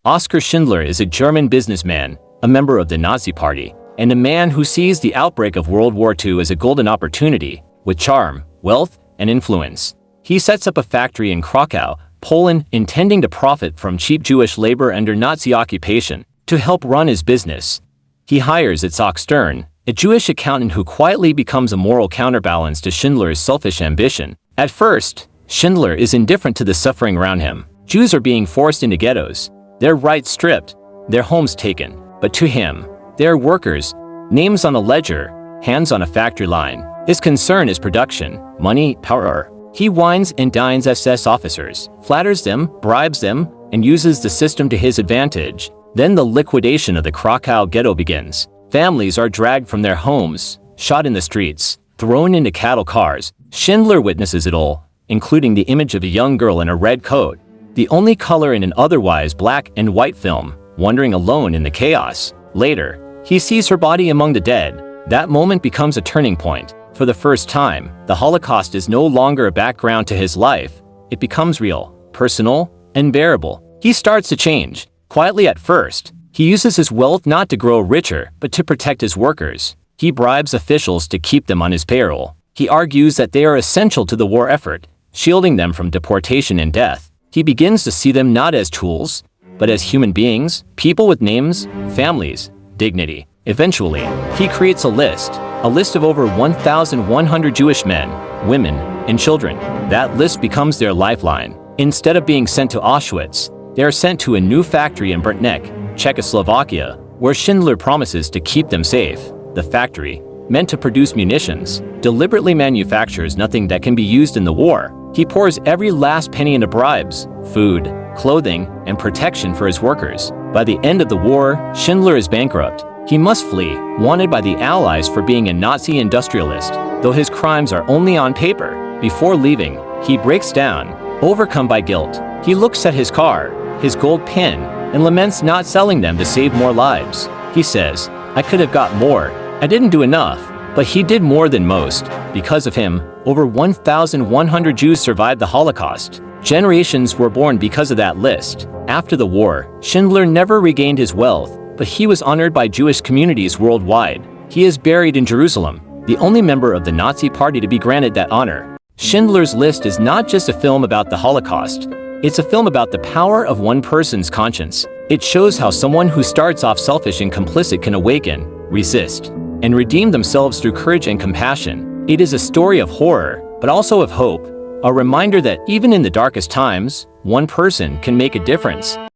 Oskar Schindler is a German businessman, a member of the Nazi Party, and a man who sees the outbreak of World War II as a golden opportunity, with charm, wealth, and influence. He sets up a factory in Krakow, Poland, intending to profit from cheap Jewish labor under Nazi occupation. To help run his business, he hires Oskar Stern, a Jewish accountant who quietly becomes a moral counterbalance to Schindler's selfish ambition. At first, Schindler is indifferent to the suffering around him. Jews are being forced into ghettos, their rights stripped, their homes taken. But to him, they are workers, names on a ledger, hands on a factory line. His concern is production, money, power. He wines and dines SS officers, flatters them, bribes them, and uses the system to his advantage. Then the liquidation of the Krakow ghetto begins. Families are dragged from their homes, shot in the streets, thrown into cattle cars. Schindler witnesses it all, including the image of a young girl in a red coat, the only color in an otherwise black and white film, wandering alone in the chaos. Later, he sees her body among the dead. That moment becomes a turning point. For the first time, the Holocaust is no longer a background to his life. It becomes real, personal, and bearable. He starts to change. Quietly at first, he uses his wealth not to grow richer, but to protect his workers. He bribes officials to keep them on his payroll. He argues that they are essential to the war effort, shielding them from deportation and death. He begins to see them not as tools, but as human beings, people with names, families, dignity. Eventually, he creates a list of over 1,100 Jewish men, women, and children. That list becomes their lifeline. Instead of being sent to Auschwitz, they are sent to a new factory in Brntnik, Czechoslovakia, where Schindler promises to keep them safe. The factory, meant to produce munitions, deliberately manufactures nothing that can be used in the war. He pours every last penny into bribes, food, clothing, and protection for his workers. By the end of the war, Schindler is bankrupt. He must flee, wanted by the Allies for being a Nazi industrialist, though his crimes are only on paper. Before leaving, he breaks down, overcome by guilt. He looks at his car, his gold pin, and laments not selling them to save more lives. He says, "I could have got more. I didn't do enough." But he did more than most. Because of him, over 1,100 Jews survived the Holocaust. Generations were born because of that list. After the war, Schindler never regained his wealth, but he was honored by Jewish communities worldwide. He is buried in Jerusalem, the only member of the Nazi Party to be granted that honor. Schindler's List is not just a film about the Holocaust. It's a film about the power of one person's conscience. It shows how someone who starts off selfish and complicit can awaken, resist, and redeem themselves through courage and compassion. It is a story of horror, but also of hope, a reminder that even in the darkest times, one person can make a difference.